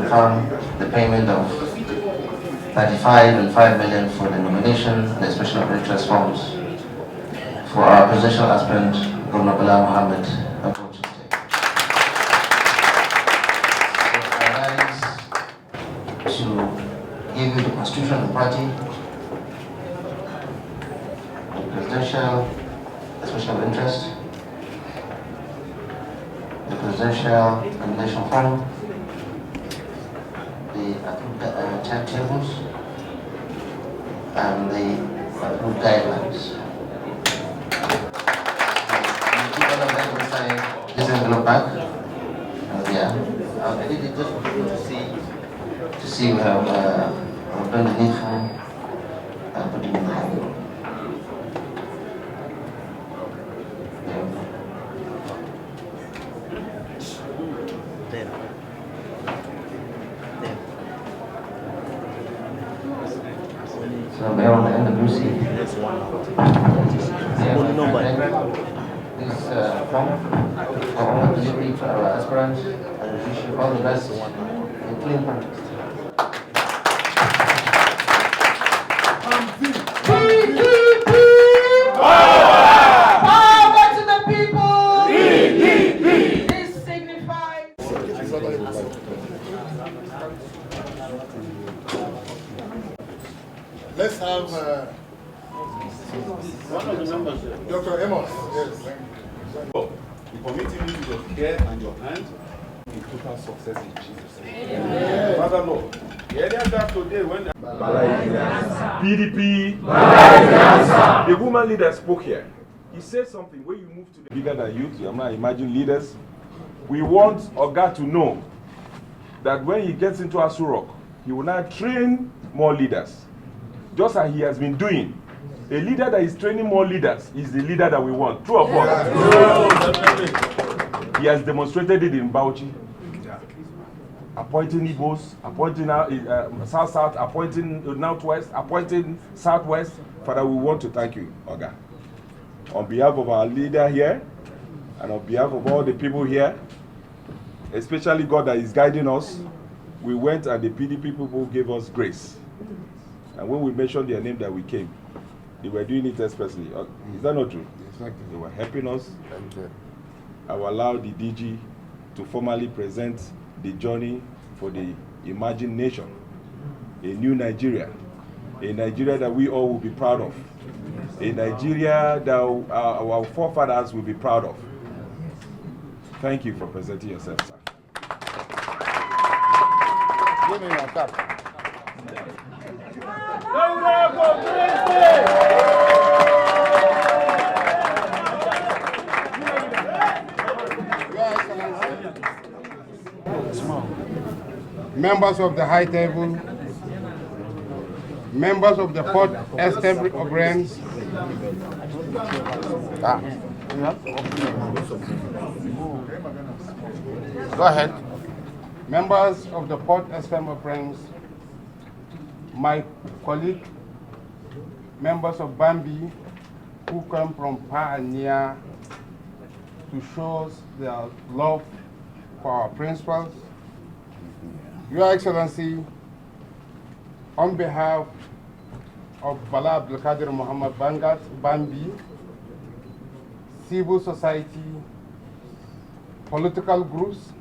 confirm the payment of 35 and 5 million for the nomination and expression of interest forms for our presidential aspirant, Governor Bala Mohammed of Bauchi State. So I rise to give you the constitution of the party, the presidential expression of interest, the presidential nomination form, the approved timetables, and the approved guidelines. This envelope back. Yeah, I did it just for people to see we have done the needful and putting in the envelope. So we are on the end of Lucy. This form for all delivery for our aspirants, and we wish you all the best in clean context. Power to the people! This signifies. Let's have one of the members, Dr. Amos. Yes. The committee needs your care and your hand in total success in Jesus' name. Father Lord, the earlier that today when the PDP, the woman leader spoke here. He said something when you move to the bigger than youth, you might imagine leaders. We want Oga to know that when he gets into Asurok, he will now train more leaders. Just as he has been doing. A leader that is training more leaders is the leader that we want. True or false? He has demonstrated it in Bauchi. Appointing Igbos, appointing South-South, appointing Northwest, appointing Southwest. Father, we want to thank you, Oga. On behalf of our leader here, and on behalf of all the people here, especially God that is guiding us, we went and the PDP people gave us grace. And when we mentioned their name that we came, they were doing it expressly. Is that not true? Exactly. They were helping us. I will allow the DG to formally present the journey for the imagined nation. A new Nigeria. A Nigeria that we all will be proud of. A Nigeria that our forefathers will be proud of. Thank you for presenting yourself, sir. Give me your cap. Members of the High Table, members of the Fourth Estate of Brands, go ahead. Members of the Fourth Estate of Brands, my colleague, members of Bambi, who come from far and near to show their love for our principals. Your Excellency, on behalf of Bala Mohammed Bangat, Bambi, civil society, political groups,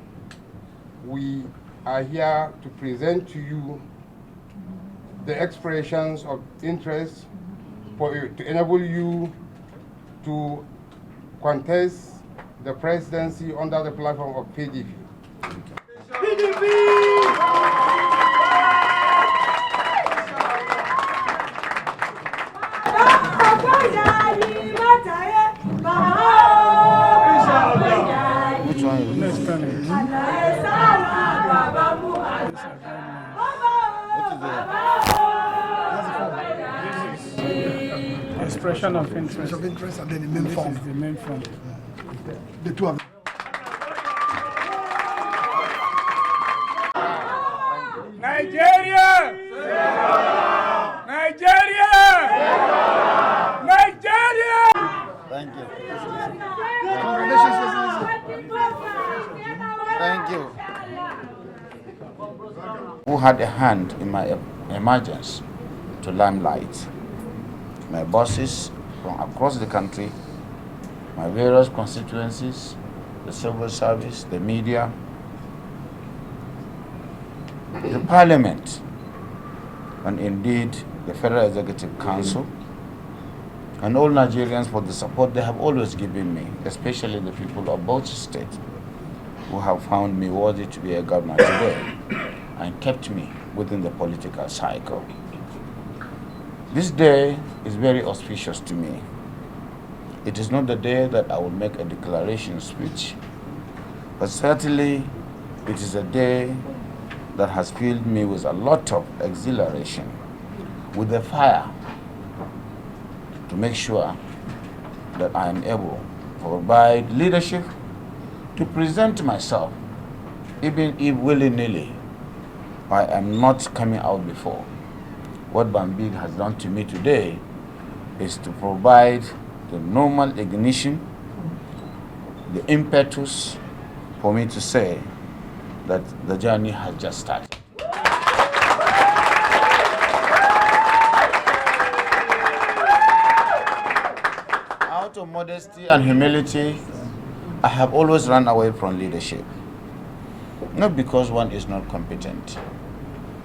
we are here to present to you the expressions of interest to enable you to contest the presidency under the platform of PDP. Which one is next turn? Expression of interest. Of interest and then the main form. The main form. The two of them. Nigeria! Nigeria! Nigeria! Thank you. Congratulations. Thank you. had a hand in my emergence to limelight. My bosses from across the country, my various constituencies, the civil service, the media, the parliament, and indeed the Federal Executive Council, and all Nigerians for the support they have always given me, especially the people of Bauchi State, who have found me worthy to be a governor today and kept me within the political cycle. This day is very auspicious to me. It is not the day that I will make a declaration speech, but certainly it is a day that has filled me with a lot of exhilaration, with a fire to make sure that I am able to provide leadership, to present myself, even if willy-nilly I am not coming out before. What Bambig has done to me today is to provide the normal ignition, the impetus for me to say that the journey has just started. Out of modesty and humility, I have always run away from leadership. Not because one is not competent.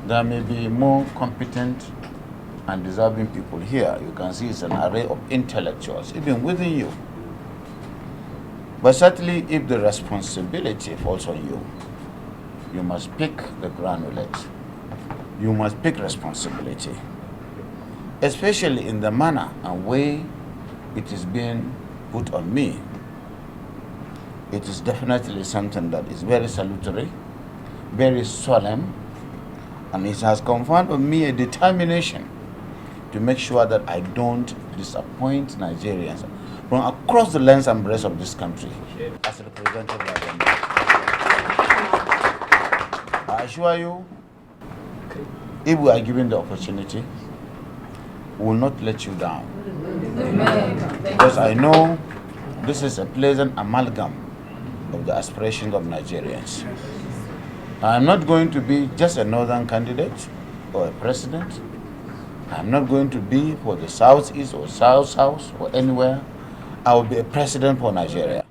There may be more competent and deserving people here. You can see it's an array of intellectuals, even within you. But certainly, if the responsibility falls on you, you must pick the granulate. You must pick responsibility, especially in the manner and way it is being put on me. It is definitely something that is very salutary, very solemn, and it has conferred on me a determination to make sure that I don't disappoint Nigerians from across the length and breadth of this country as represented by them. I assure you, if we are given the opportunity, we will not let you down. Amen. Because I know this is a pleasant amalgam of the aspirations of Nigerians. I am not going to be just a northern candidate or a president. I am not going to be for the southeast or south or anywhere. I will be a president for Nigeria.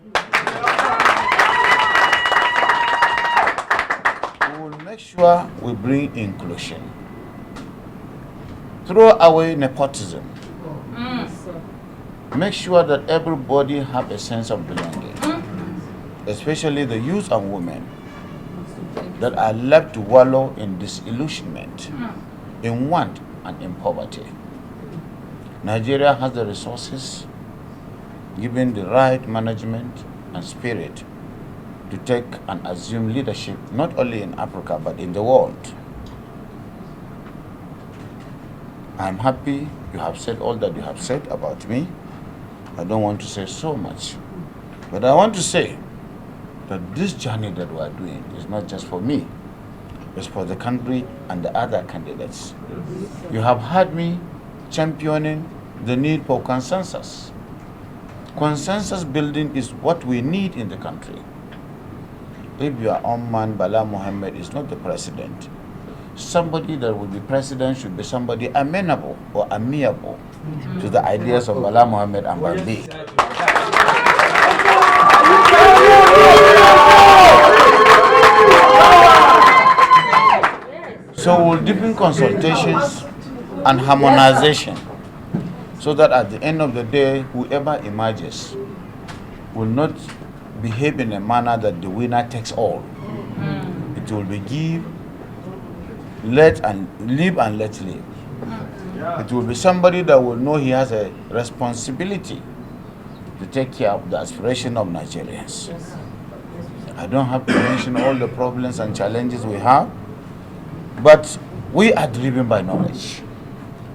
We will make sure we bring inclusion. Throw away nepotism. Make sure that everybody have a sense of belonging, especially the youth and women that are left to wallow in disillusionment, in want and in poverty. Nigeria has the resources, given the right management and spirit, to take and assume leadership not only in Africa but in the world. I am happy you have said all that you have said about me. I don't want to say so much, but I want to say that this journey that we are doing is not just for me, it's for the country and the other candidates. You have heard me championing the need for consensus. Consensus building is what we need in the country. If your own man, Bala Mohammed, is not the president, somebody that will be president should be somebody amenable or amiable to the ideas of Bala Mohammed and Bambi. So we'll deepen consultations and harmonization so that at the end of the day, whoever emerges will not behave in a manner that the winner takes all. It will be give, let and live and let live. It will be somebody that will know he has a responsibility to take care of the aspiration of Nigerians. I don't have to mention all the problems and challenges we have, but we are driven by knowledge.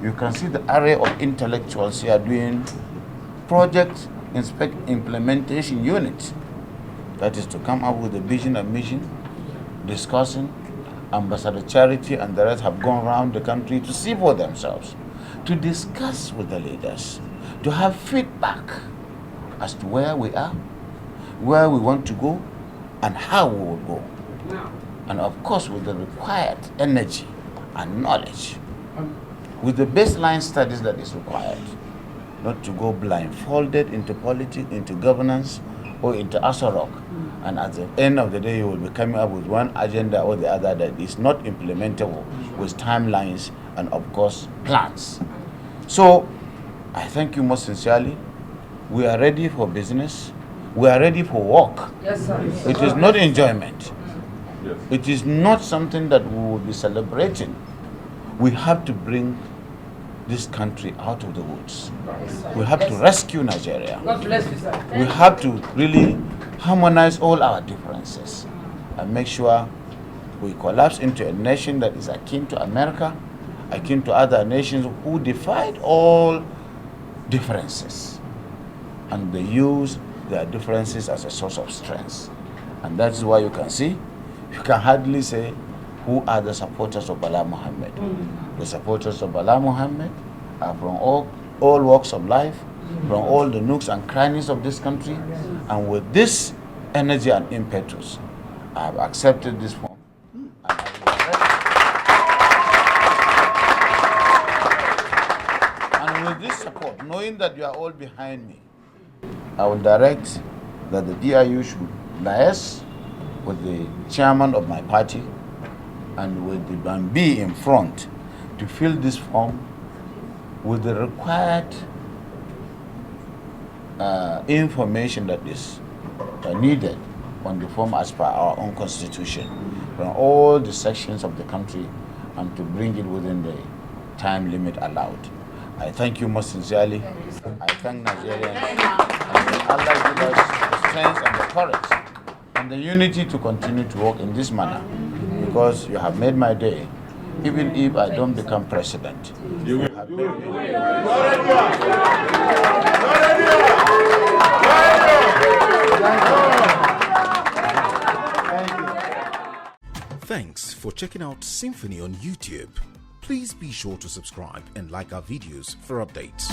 You can see the array of intellectuals here doing project implementation units. That is to come up with a vision and mission, discussing. Ambassador Charity and the rest have gone around the country to see for themselves, to discuss with the leaders, to have feedback as to where we are, where we want to go, and how we will go. and of course with the required energy and knowledge, with the baseline studies that is required, not to go blindfolded into politics, into governance, or into Asarok. And at the end of the day, you will be coming up with one agenda or the other that is not implementable with timelines and, of course, plans. So, I thank you most sincerely. We are ready for business. We are ready for work. Yes, sir. It is not enjoyment. Yes. It is not something that we will be celebrating. We have to bring this country out of the woods. We have to rescue Nigeria. God bless you, sir. We have to really harmonize all our differences and make sure we collapse into a nation that is akin to America, akin to other nations who defied all differences, and they use their differences as a source of strength. And that's why you can see, you can hardly say who are the supporters of Bala Mohammed. The supporters of Bala Mohammed are from all walks of life, from all the nooks and crannies of this country. And with this energy and impetus, I have accepted this form. And with this support, knowing that you are all behind me, I will direct that the DIU should liaise with the chairman of my party and with the Bambi in front to fill this form with the required information that is needed on the form as per our own constitution from all the sections of the country, and to bring it within the time limit allowed. I thank you most sincerely. I thank Nigerians. And may Allah give us the strength and the courage and the unity to continue to work in this manner, because you have made my day. Even if I don't become president, you have made me. Thanks for checking out Symphony on YouTube. Please be sure to subscribe and like our videos for updates.